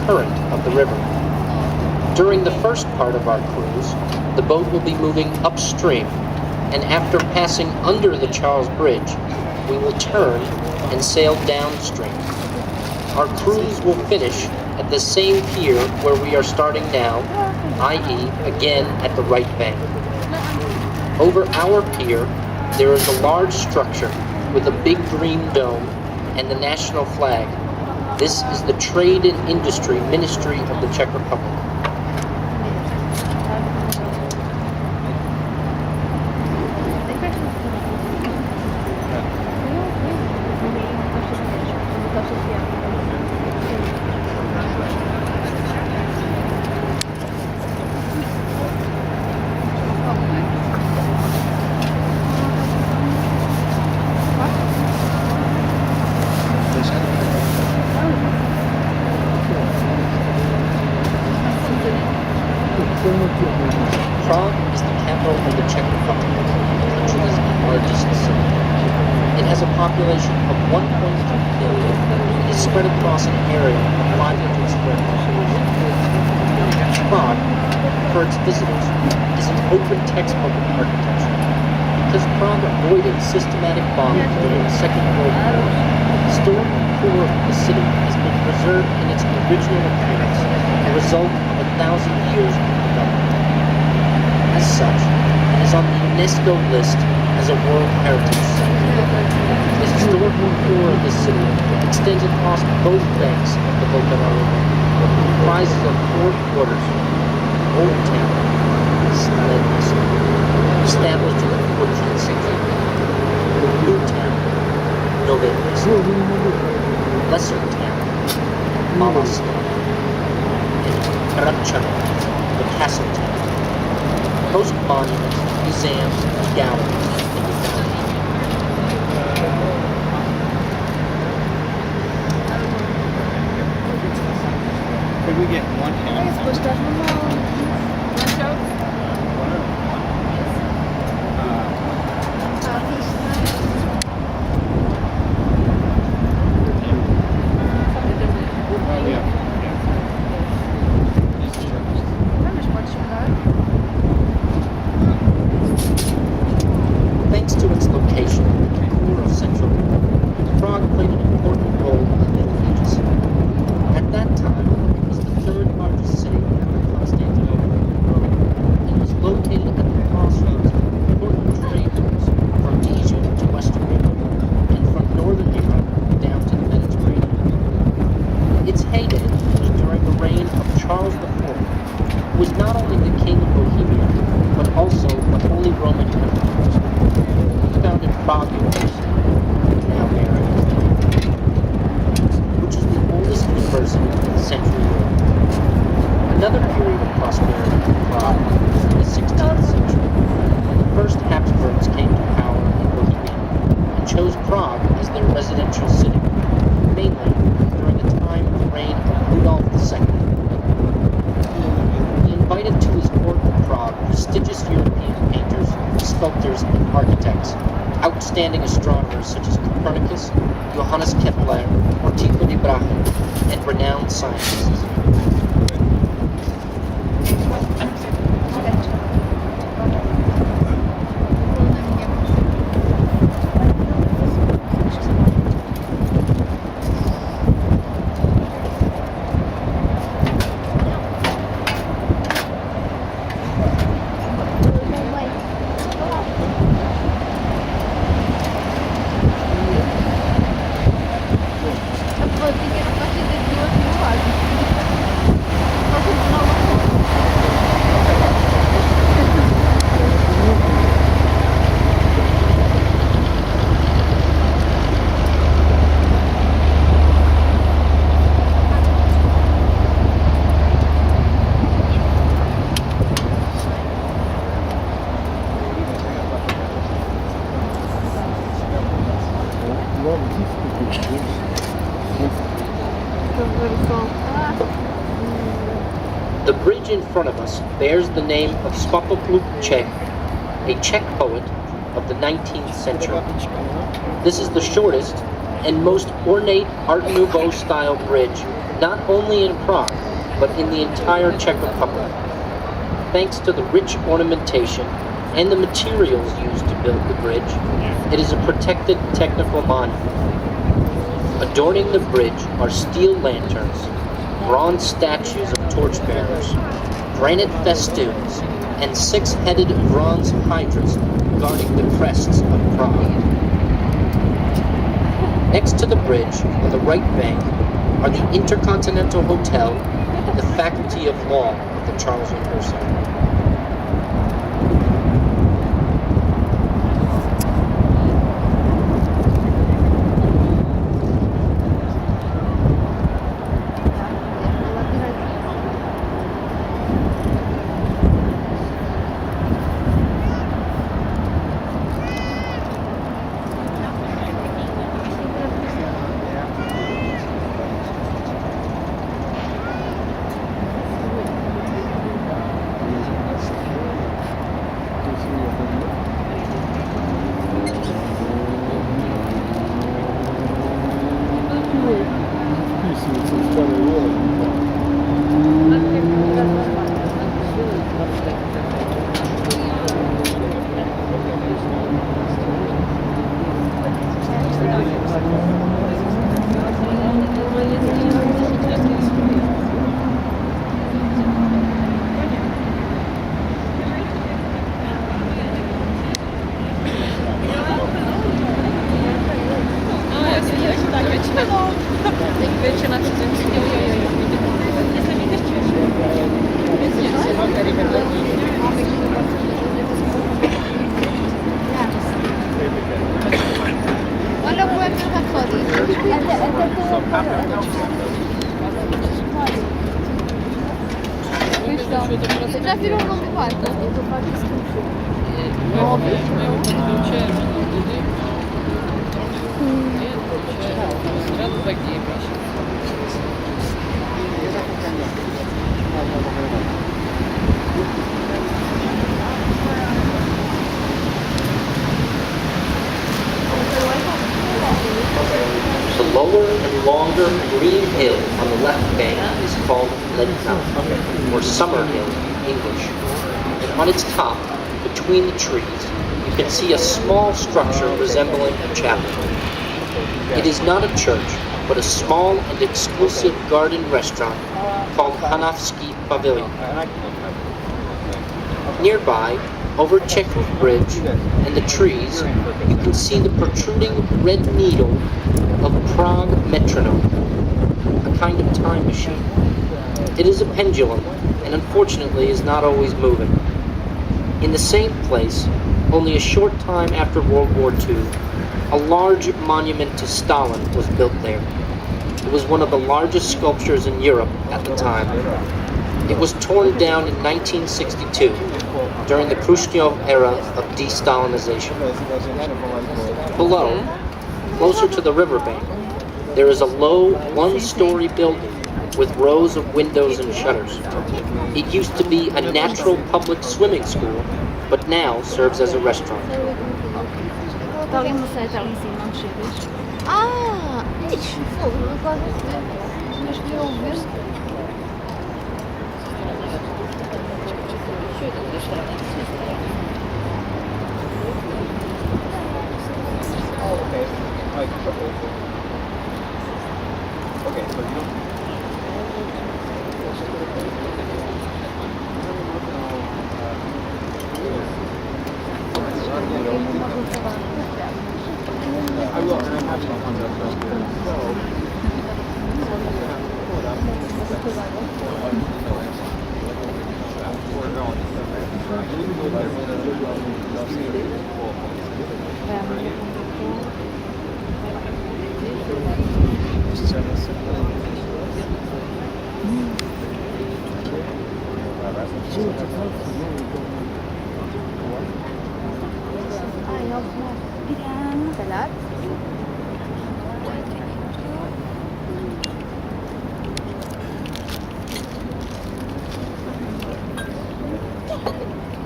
current of the river. During the first part of our cruise, the boat will be moving upstream, and after passing under the Charles Bridge, we will turn and sail downstream. Our cruise will finish at the same pier where we are starting now, i.e. again at the right bank. Over our pier, there is a large structure with a big green dome and the national flag. This is the Trade and Industry Ministry of the Czech Republic. Prague is the capital of the Czech Republic, the country's largest city. It has a population of 1.2 million and is spread across an area of 500 square miles. Prague, for its visitors, is an open textbook of architecture. Because Prague avoided systematic bombing during the Second World War, the historical core of the city has been preserved in its original appearance, the result of 1,000 years of development. As such, it is on the UNESCO list as a World Heritage Site. The historical core of the city extends across both banks of the Vlatava River. It comprises of 4 quarters: Old Town, Staré Město, established in the 14th century; New Town, Nové Město; Lesser Town, Malá Strana; and Hradčany, the Castle Town. Most monuments, museums, and galleries can be found here. Could we get one hand? Thanks to its location at the core of Central Europe, Prague played an important role in the Middle Ages. At that time, it was the third largest city after Constantinople in Rome, and was located at the crossroads of important trade routes from Asia to Western Europe, and from Northern Europe down to the Mediterranean. Its heyday was during the reign of Charles IV, who was not only the king of Bohemia, but also the Holy Roman Empire. He founded Prague University, now married, which is the oldest university in Central Europe. Another period of prosperity in Prague was in the 16th century, when the first Habsburgs came to power in Bohemia and chose Prague as their residential city, mainly during the time of the reign of Rudolf II. He invited to his court in Prague prestigious European painters, sculptors, and architects, outstanding astronomers such as Copernicus, Johannes Kepler, or Tycho Brahe, and renowned scientists. The bridge in front of us bears the name of Svatopluk Čech, a Czech poet of the 19th century. This is the shortest and most ornate Art Nouveau style bridge not only in Prague, but in the entire Czech Republic. Thanks to the rich ornamentation and the materials used to build the bridge, it is a protected technical monument. Adorning the bridge are steel lanterns, bronze statues of torchbearers, granite festoons, and six-headed bronze hydras guarding the crests of Prague. Next to the bridge, on the right bank, are the Intercontinental Hotel and the Faculty of Law of the Charles University. The lower and longer green hill on the left bank is called Влтаве, or Summer Hill in English. And on its top, between the trees, you can see a small structure resembling a chapel. It is not a church, but a small and exclusive garden restaurant called Hanavsky Pavilion. Nearby, over Chekhov Bridge and the trees, you can see the protruding red needle of Prague metronome, a kind of time machine. It is a pendulum, and unfortunately is not always moving. In the same place, only a short time after World War II, a large monument to Stalin was built there. It was one of the largest sculptures in Europe at the time. It was torn down in 1962, during the Khrushchev era of de-Stalinization. Below, closer to the riverbank, there is a low, one-story building with rows of windows and shutters. It used to be a natural public swimming school, but now serves as a restaurant.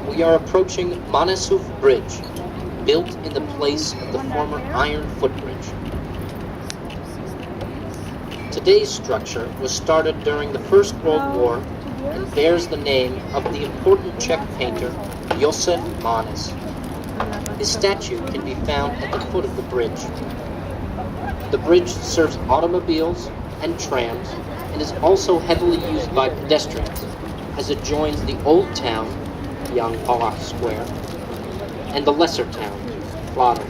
We are approaching Monosuf Bridge, built in the place of the former iron footbridge. Today Today's structure was started during the First World War and bears the name of the important Czech painter Josef Manes. His statue can be found at the foot of the bridge. The bridge serves automobiles and trams and is also heavily used by pedestrians as it joins the old town, Jan Palach Square, and the lesser town, Vlatov,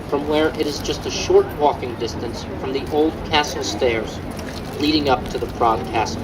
from where it is just a short walking distance from the old castle stairs leading up to the Prague Castle.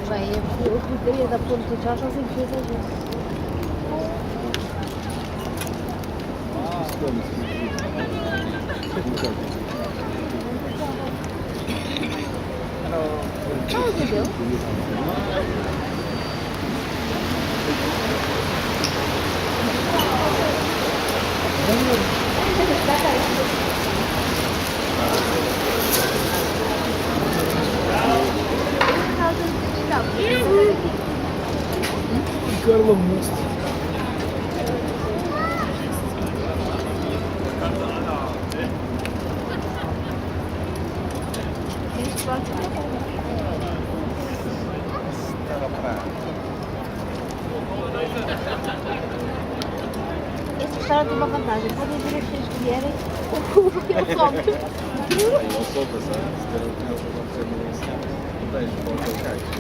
Bem, eu poderia dar ponto de já sem fazer isso. Carlo Most. Esse restaurante tem uma vantagem, podem vir as pessoas que vierem, ele sobe. Ele solta, sabe? Se der o tempo, vou fazer uma lição. Deixa, volta o caixa.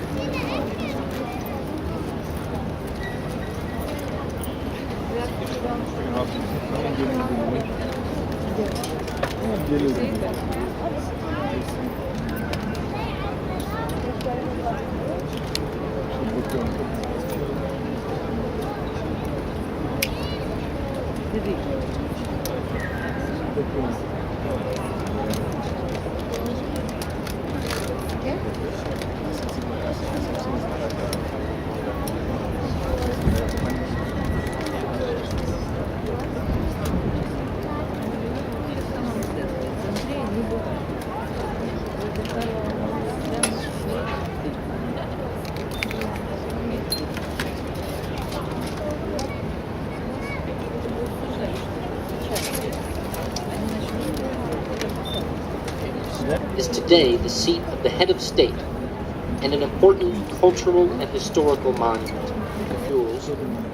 Is today the seat of the head of state and an important cultural and historical monument. Jewels,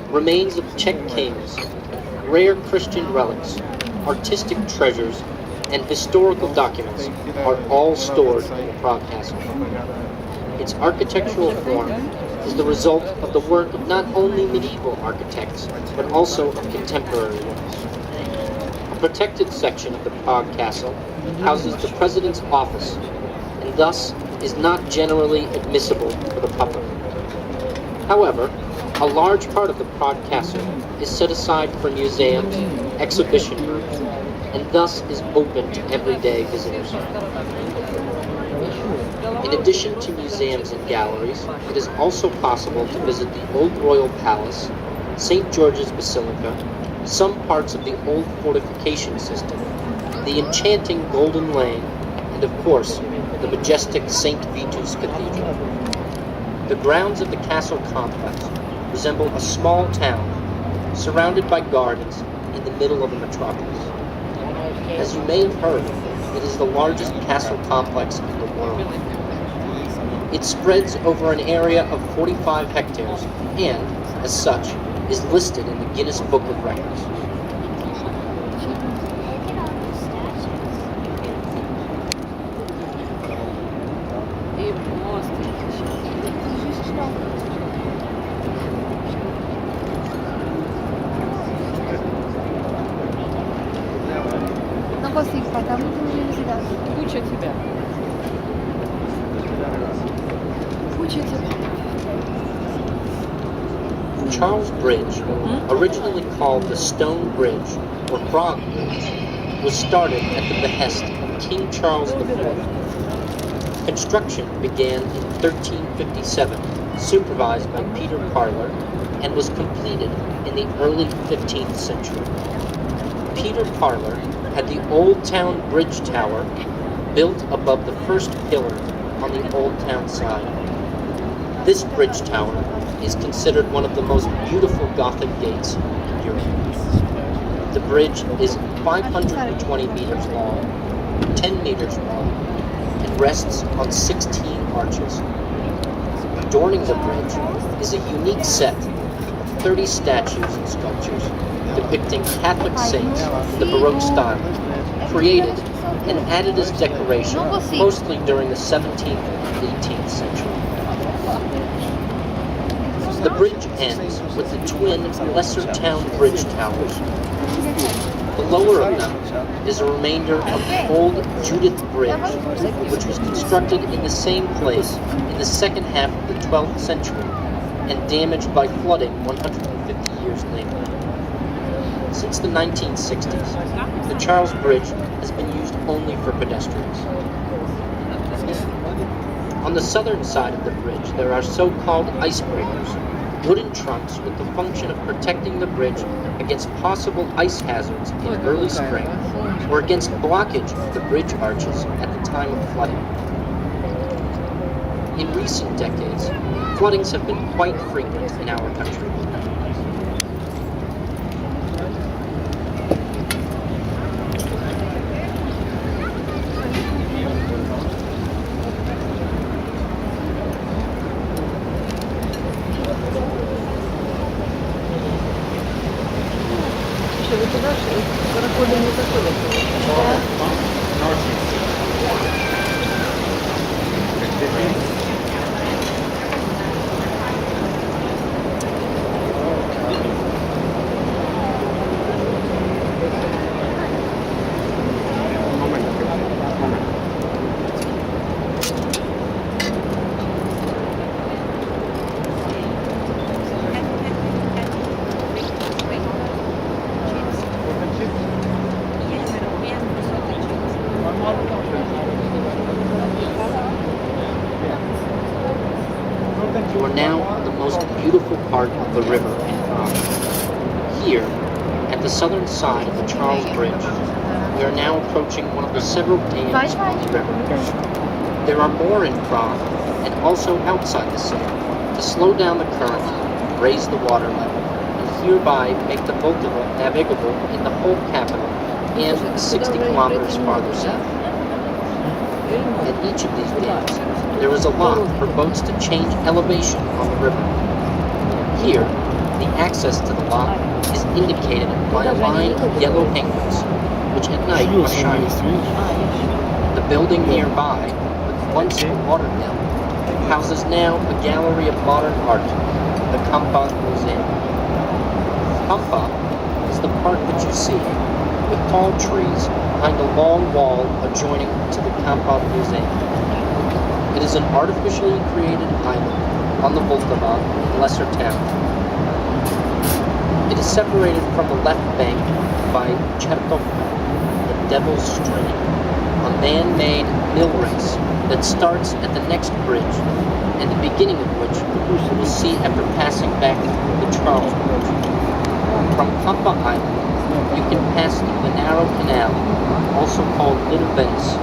remains of Czech kings, rare Christian relics, artistic treasures, and historical documents are all stored in the Prague Castle. Its architectural form is the result of the work of not only medieval architects, but also of contemporary ones. A protected section of the Prague Castle houses the President's office, and thus is not generally admissible for the public. However, a large part of the Prague Castle is set aside for museums, exhibition rooms, and thus is open to everyday visitors. In addition to museums and galleries, it is also possible to visit the Old Royal Palace, St. George's Basilica, some parts of the old fortification system, the enchanting Golden Lane, and of course, the majestic St. Vitus Cathedral. The grounds of the castle complex resemble a small town surrounded by gardens in the middle of a metropolis. As you may have heard, it is the largest castle complex in the world. It spreads over an area of 45 hectares and, as such, is listed in the Guinness Book of Records. Não consigo, pá, está muito luminosidade. Куча тебя. Charles Bridge, originally called the Stone Bridge or Prague Bridge, was started at the behest of King Charles IV. Construction began in 1357, supervised by Peter Parler, and was completed in the early 15th century. Peter Parler had the Old Town Bridge Tower built above the first pillar on the Old Town side. This bridge tower is considered one of the most beautiful Gothic gates in Europe. The bridge is 520 meters long, 10 meters long, and rests on 16 arches. Adorning the bridge is a unique set of 30 statues and sculptures depicting Catholic saints in the Baroque style, created and added as decoration mostly during the 17th and 18th century. The bridge ends with the twin lesser town bridge towers. The lower of them is a remainder of the old Judith Bridge, which was constructed in the same place in the second half of the 12th century and damaged by flooding 150 years later. Since the 1960s, the Charles Bridge has been used only for pedestrians. On the southern side of the bridge, there are so-called icebreakers, wooden trunks with the function of protecting the bridge against possible ice hazards in early spring or against blockage of the bridge arches at the time of flooding. In recent decades, floodings have been quite frequent in our country. You are now on the most beautiful part of the river in Prague. Here, at the southern side of the Charles Bridge, we are now approaching one of the several dams on the river. There are more in Prague and also outside the city to slow down the current, raise the water level, and hereby make the Влтаве navigable in the whole capital and 60 kilometers farther south. At each of these dams, there is a lock for boats to change elevation on the river. Here, the access to the lock is indicated by a line of yellow angles, which at night are shining. The building nearby, once a water mill, houses now a gallery of modern art, the Kampa Museum. Kampa is the part that you see, with tall trees behind a long wall adjoining to the Kampa Museum. It is an artificially created island on the Влтаве in Lesser Town. It is separated from the left bank by Chertovka, the Devil's Stream, a man-made mill race that starts at the next bridge, and the beginning of which you will see after passing back the Charles Bridge. From Kampa Island, you can pass through the narrow canal, also called Little Venice,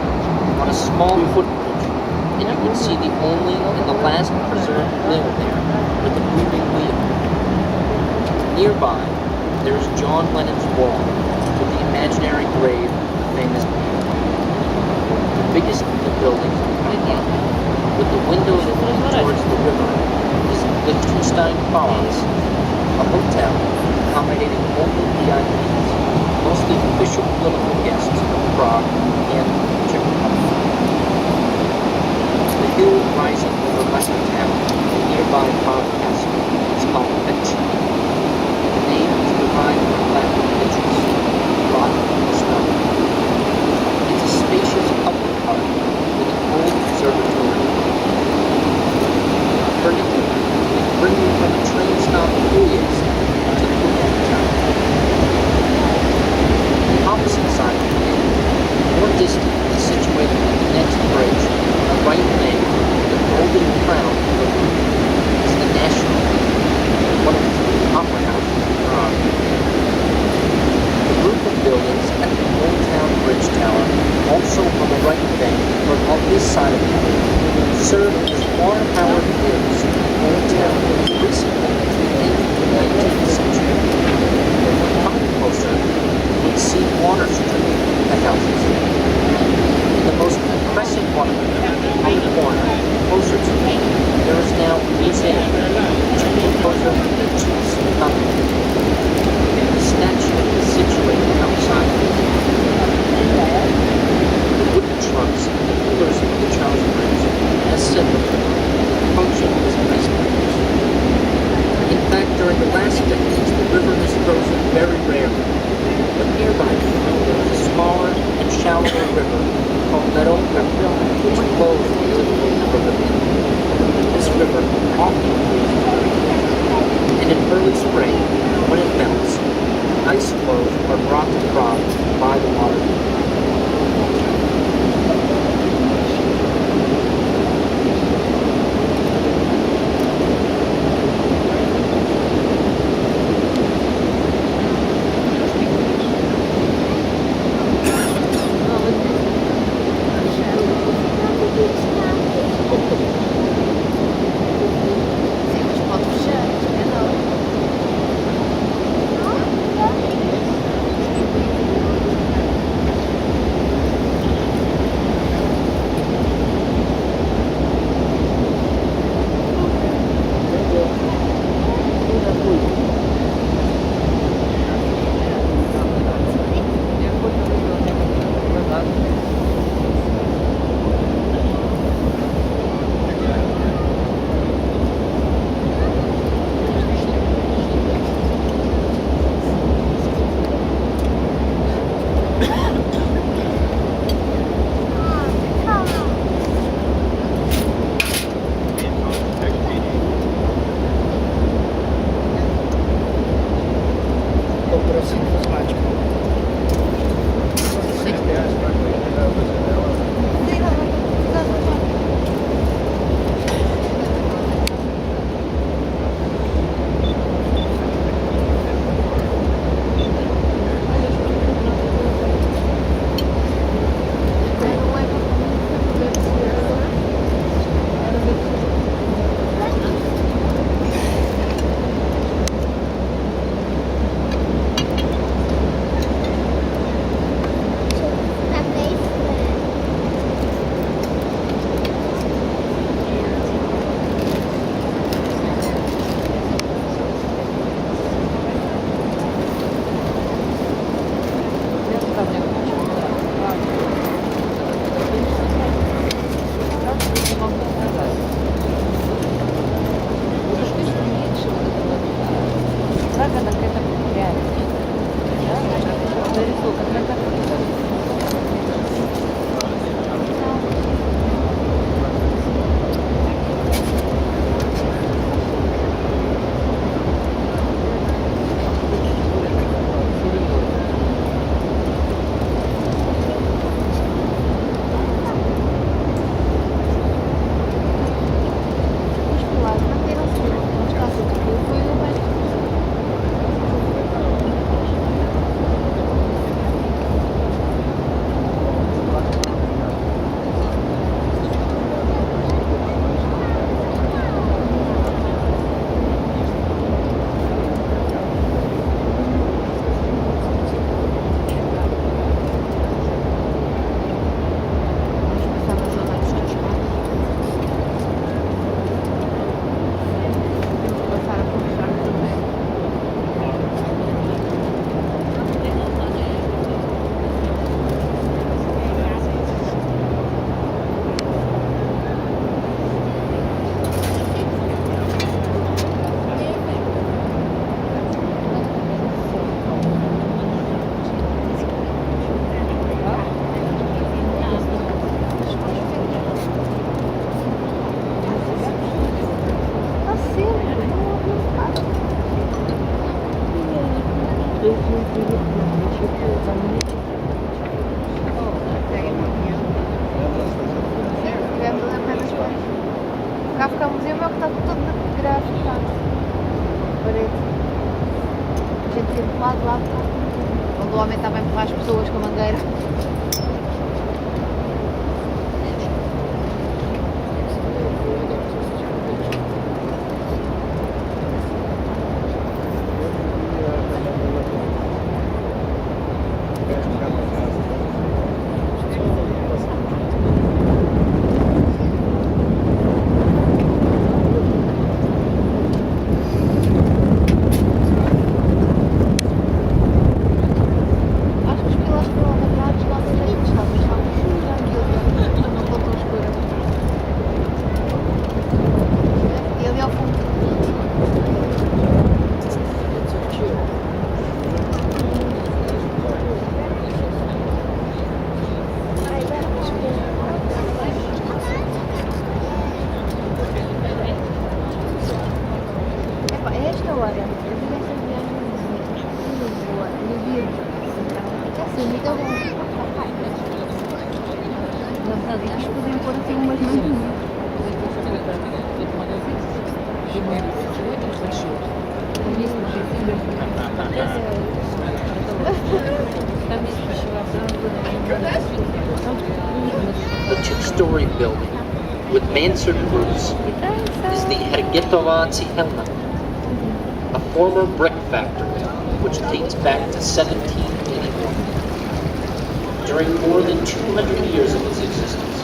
on a small footbridge, and you can see the only and the last preserved mill there with a moving wheel. Nearby, there is John Lennon's wall with the imaginary grave of the famous man. The biggest of the buildings in Prague, with the windows looking towards the river, is the Liechtenstein Palace, a hotel accommodating only VIPs, mostly official political guests of Prague and the Czech Republic. The hill rising over Lesser Town and nearby Prague Castle is called Vecchi. The name is derived from Latin vitreous, rock and stone. It's a spacious public park with an old observatory. far Howard lives, old town was recently to the end of the 19th century. When we come closer, we see water streaming the houses. In the most impressive one of them, on the corner, closer to me, there is now a museum, which will be closer than 2 feet up. The statue is situated outside. The wooden trucks and the pillars of the Charles Bridge, as said before, function as icebreakers. In fact, during the last decades, the river has frozen very rarely. But nearby, there is a smaller and shallower river called Meadowcreek, which flows into the Влтаве River. This river often freezes, and in early spring, when it melts, ice floes are brought to Prague by the water. Cá fica o museu, meu que está todo grafitado. Parede. A gente teve de lado lá, onde o homem estava a empurrar as pessoas com a mangueira. The two-story building with mansard roofs is the Hergetovaci Helmet, a former brick factory which dates back to 1781. During more than 200 years of its existence,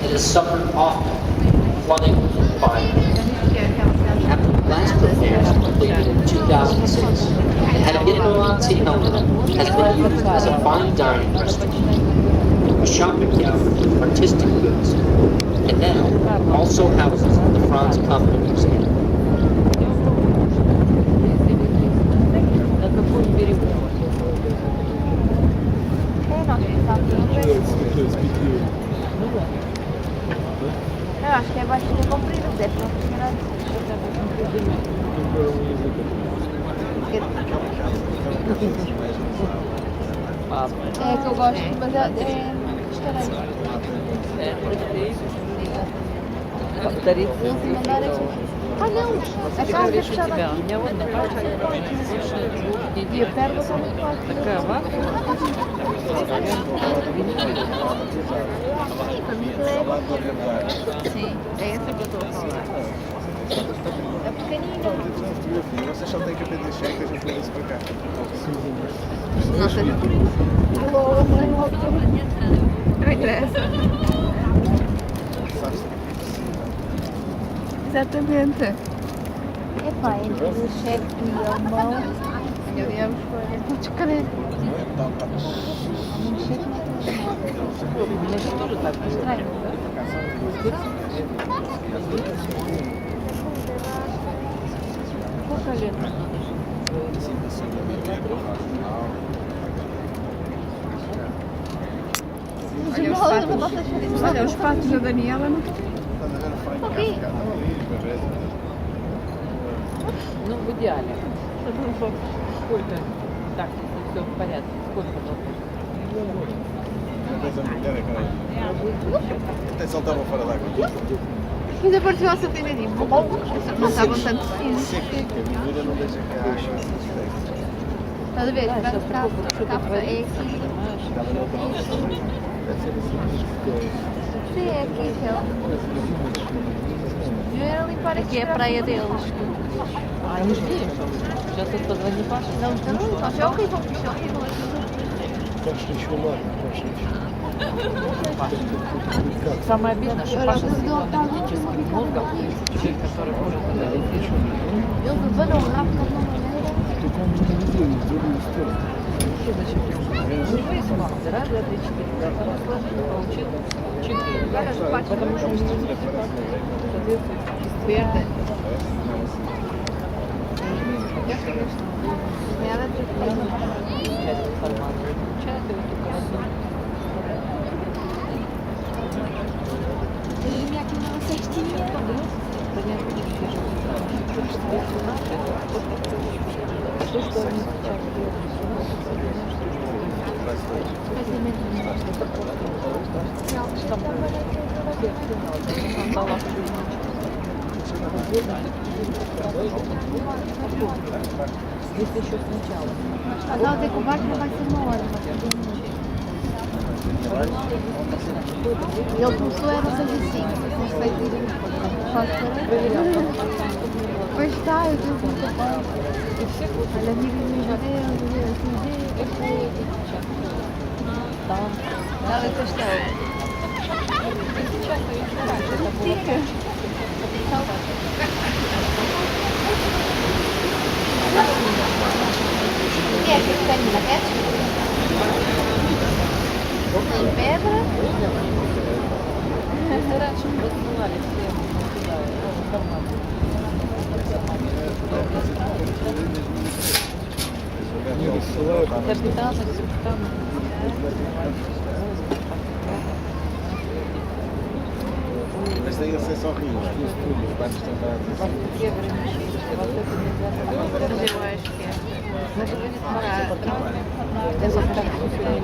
it has suffered often flooding and fire. After the last repairs completed in 2006, the Hergetovaci Helmet has been used as a fine dining restaurant, a shopping gallery with artistic goods, and now also houses the Franz Kafka Museum. Eu acho que é baixinho comprido, deve não funcionar. É que eu gosto, mas é restaurante. Ah não, a casa é fechada aqui. E a perna está muito forte. Sim, é essa que eu estou a falar. É pequenina. Vocês só têm que aprender cheio que a gente vem para cá. Nossa, não interessa. Exatamente. Epá, entre o chefe e o alemão, eu ia escolher. Podes crer. Um chefe não é estranho. Pouca gente. Olha, os patos da Daniela não Ok. Ну, в идеале. Сколько? Так, если все в порядке. Сколько должно? Até saltavam fora d'água. Mas a parte nossa tem medo. Não estavam tanto finos. Seca, a medida não deixa que a água se Estás a ver? Capa é aqui. Sim, é aqui, eu limpar aqui é a praia deles. А, мы же видим, что сейчас тут позвони Паше. Não, está não limpa. Isso é horrível. Isso é horrível. Самое обидное, что Паша с физиологическим мозгом, человек, который может анализировать. Eles levantam rápido de uma maneira. Не выяснилось, раз, два, три, четыре. Второй сложный получил 4. Потому что у него соответствует Verde. Я, конечно, надо часть информации. Получает его только в одном. Ele aqui na cestinha. Понятно, что что они сейчас Здесь еще сначала. A tal de combate não vai ser uma hora. Ele começou a 6h05. Pois está, eu estou muito bem. Olha, amigo meu Deus, Nada que estou. Fica. O que é que tem na rede? Em pedra? Раньше мы рассылали всем туда информацию. Капитаны, капитаны. Mas daí acesso ao rio, os barcos estão parados. Все ограничения. Вот это нельзя. Eu acho que é. Mas это не смарать.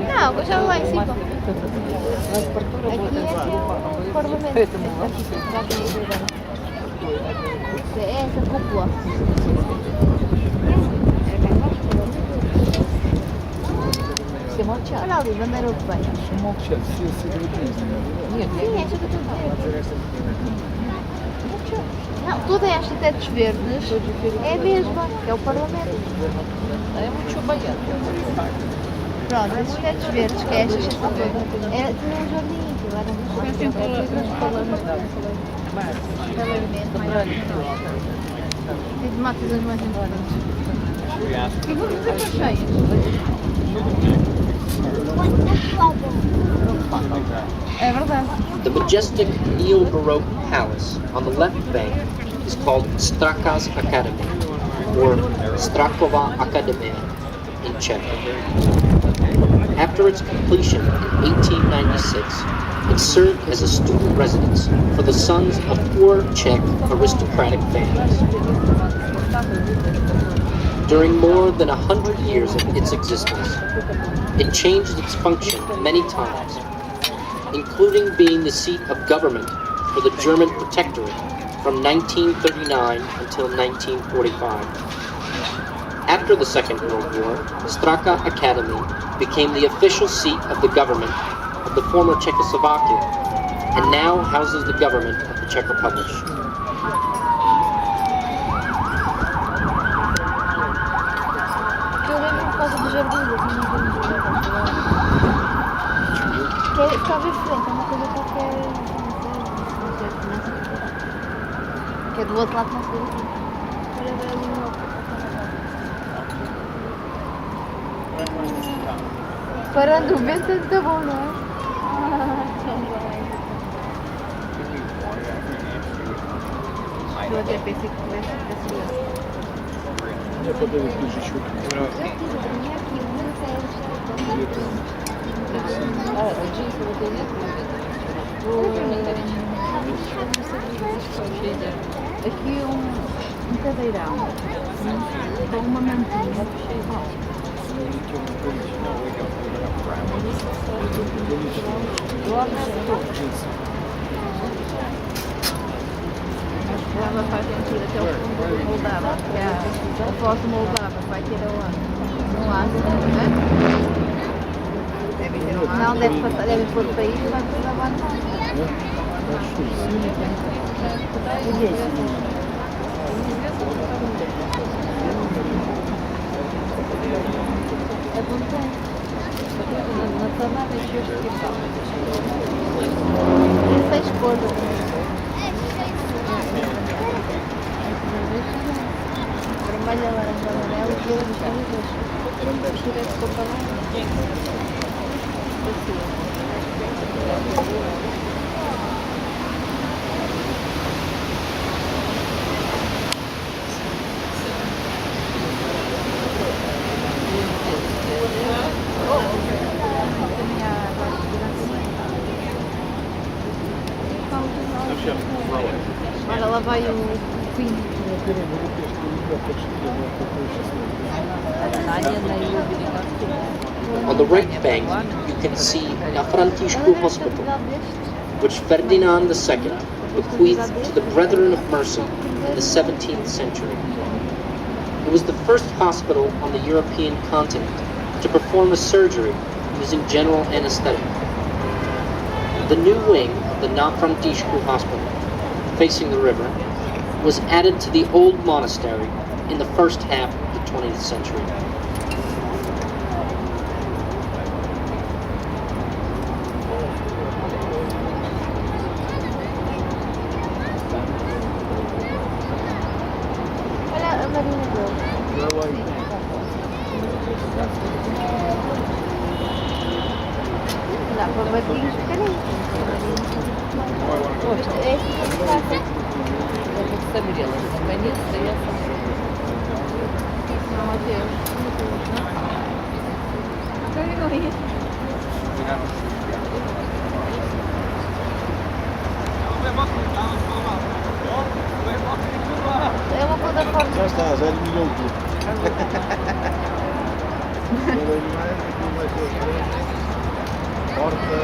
Não, eu já lá em cima. Наш порту Aqui работает é группа, o parlamento. поэтому вообще É essa cúpula. Все молчат. Olha ali, bandeira europeia. Молчать, все другие. Нет, Sim, é isso que eu estou a dizer. Não, tu tens arquitetos verdes. É a mesma, que é o Parlamento. а ему что бояться? Pronto, esses arquitetos verdes, que é esta exceção toda. É, tinha um jardim, que lá Tem tomates as mais importantes. E vou dizer que cheias. É verdade. The majestic neo-Baroque palace on the left bank is called Straka's Academy, or Strakova Akademia in Czech. After its completion in 1896, it served as a student residence for the sons of 4 Czech aristocratic families. During more than 100 years of its existence, it changed its function many times, including being the seat of government for the German Protectorate from 1939 until 1945. After the Second World War, Straka Academy became the official seat of the government of the former Czechoslovakia, and now houses the government of the Czech Republic. Eu lembro por causa do jardim, que é ficava diferente, é uma coisa qualquer. Que é do outro lado, não sei. Olha, vai ali no outro. Parando o vento é muito bom, não é? Eu até pensei que pudesse ser. Я подаю ближе чуть. А джинсы вот и нет? Aqui um cadeirão com uma mantinha. Ela faz sentido até o fundo do Moldava, porque a foto do Moldava vai ter aonde? No Ásia, não é? Deve ter um Não, deve pôr o país e vai pôr a banana. É bom. Национальный чешский парк. Tem 6 cores. Vermelho, laranja, amarelo e verde. Tivesse comprado Olha, lá vai o vinho. On the right bank, you can see Na Františku Hospital, which Ferdinand II bequeathed to the Brethren of Mercy in the 17th century. It was the first hospital on the European continent to perform a surgery using general anesthetic. The new wing of the Na Františku Hospital, facing the river, was added to the old monastery in the first half of the 20th century. Olha a marinha dele. Dá para barquinhos pequeninos. É isso que eu faço. согрелась. Наконец-то я Молодец. É uma coisa forte. Já está, já eliminou o clube. Agora mais, aqui vai ser a frente. Porta.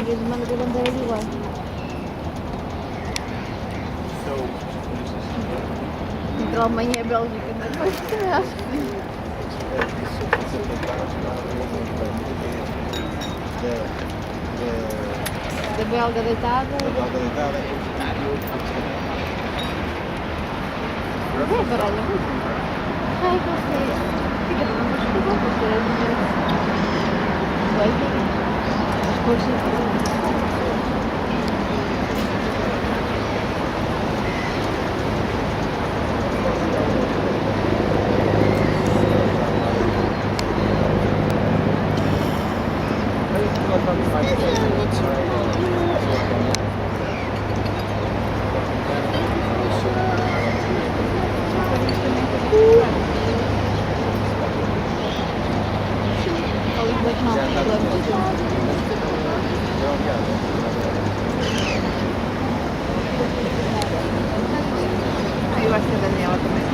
Від мене до Бандероліва. România, Bélgica, mas vai ser. Da belga deitada. É baralho. Ai, gostei. Fica bom, mas fica bom, gostei. Vai ter. Eu acho que a Daniela também.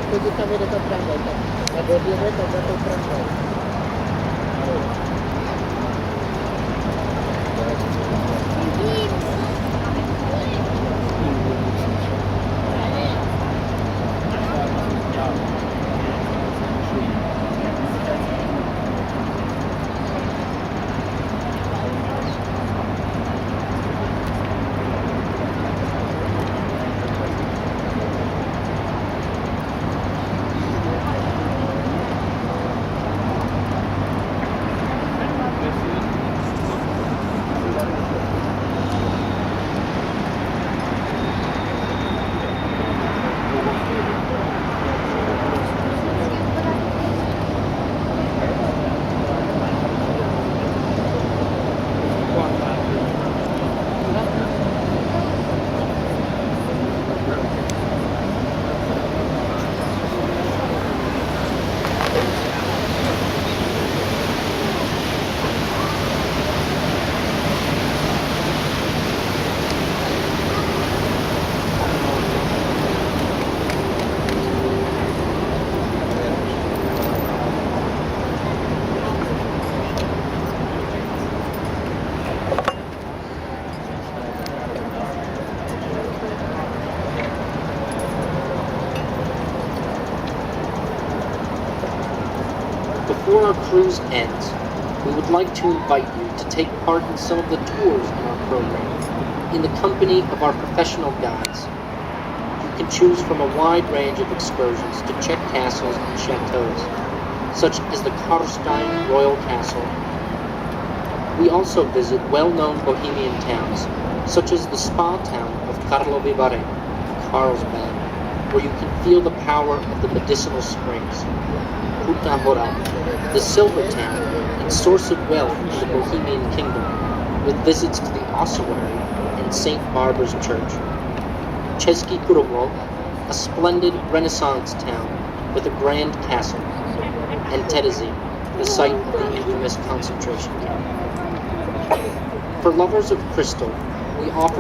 Quando tá vendo pra Praga, tá? A Bolívia vai pra Praga. Before our cruise ends, we would like to invite you to take part in some of the tours in our program in the company of our professional guides. You can choose from a wide range of excursions to Czech castles and chateaus, such as the Karlstein Royal Castle. We also visit well-known Bohemian towns, such as the spa town of Karlovy Vary, Carlsbad, where you can feel the power of the medicinal springs. Kutná Hora, the silver town and source of wealth in the Bohemian kingdom, with visits to the ossuary and St. Barbara's Church. Český Krumlov, a splendid Renaissance town with a grand castle, and Terezín, the site of the infamous concentration camp. For lovers of crystal, we offer